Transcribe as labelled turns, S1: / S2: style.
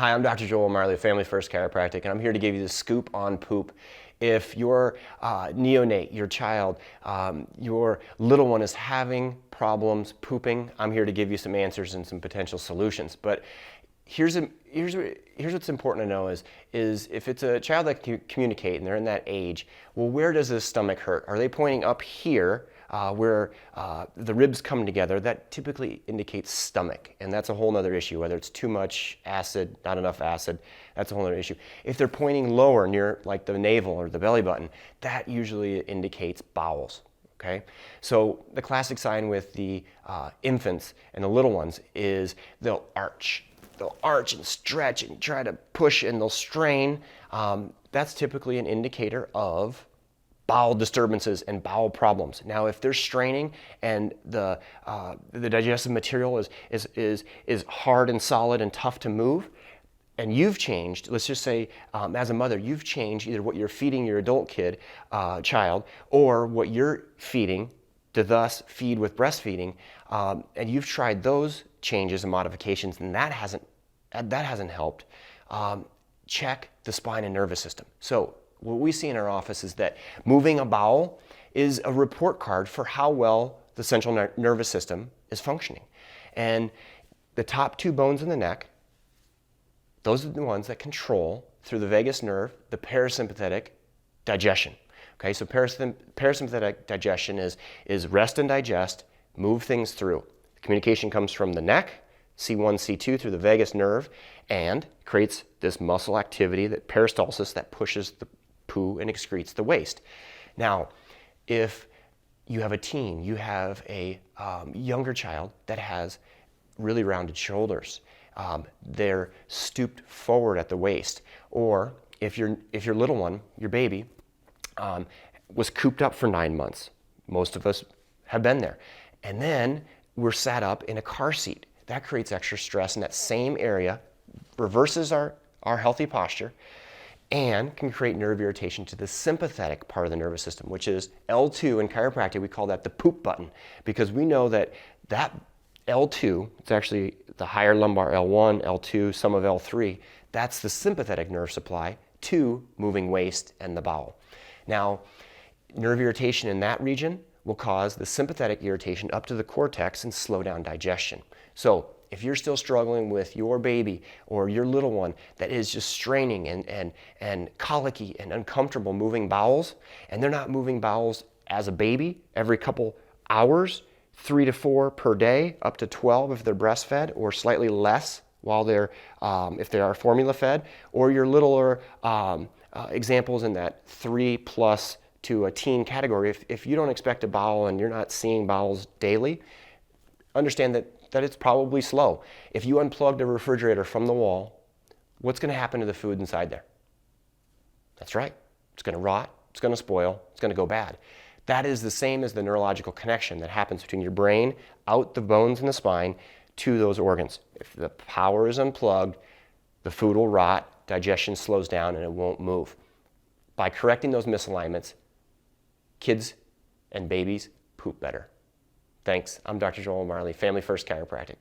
S1: Hi, I'm Dr. Joel 𝐅𝐢𝐫𝐬𝐭, Family First Chiropractic, and I'm here to give you the scoop on poop. If your neonate, your child, your little one is having problems pooping, I'm here to give you some answers and some potential solutions. But here's what's important to know is if it's a child that can communicate and they're in that age, well, where does the stomach hurt? Are they pointing up here where the ribs come together? That typically indicates stomach, and that's a whole other issue, whether it's too much acid, not enough acid, that's a whole other issue. If they're pointing lower near like the navel or the belly button, that usually indicates bowels. Okay, so the classic sign with the infants and the little ones is they'll arch. They'll arch and stretch and try to push and they'll strain. That's typically an indicator of bowel disturbances and bowel problems. Now, if they're straining and the digestive material is hard and solid and tough to move, and you've changed, let's just say as a mother, you've changed either what you're feeding your adult child, or what you're feeding to thus feed with breastfeeding, and you've tried those changes and modifications, and that hasn't helped, check the spine and nervous system. So what we see in our office is that moving a bowel is a report card for how well the central nervous system is functioning. And the top two bones in the neck, those are the ones that control, through the vagus nerve, the parasympathetic digestion. Okay, so parasympathetic digestion is rest and digest, move things through. The communication comes from the neck, C1, C2 through the vagus nerve, and creates this muscle activity, that peristalsis, that pushes the poo and excretes the waste. Now, if you have a teen, you have a younger child that has really rounded shoulders, they're stooped forward at the waist, or if your little one, your baby, was cooped up for 9 months. Most of us have been there. And then we're sat up in a car seat. That creates extra stress in that same area, reverses our healthy posture, and can create nerve irritation to the sympathetic part of the nervous system, which is L2 in chiropractic. We call that the poop button, because we know that L2, it's actually the higher lumbar L1, L2, some of L3, that's the sympathetic nerve supply to moving waste and the bowel. Now, nerve irritation in that region will cause the sympathetic irritation up to the cortex and slow down digestion. So if you're still struggling with your baby or your little one that is just straining and colicky and uncomfortable moving bowels, and they're not moving bowels as a baby every couple hours, 3 to 4 per day, up to 12 if they're breastfed, or slightly less while they're if they are formula fed, or your littler examples in that 3+ to a teen category. If you don't expect a bowel and you're not seeing bowels daily, understand that it's probably slow. If you unplugged a refrigerator from the wall, what's going to happen to the food inside there? That's right. It's going to rot, it's going to spoil, it's going to go bad. That is the same as the neurological connection that happens between your brain, out the bones in the spine, to those organs. If the power is unplugged, the food will rot, digestion slows down, and it won't move. By correcting those misalignments, kids and babies poop better. Thanks. I'm Dr. Joel 𝐅𝐬𝐫𝐬𝐿, Family First Chiropractic.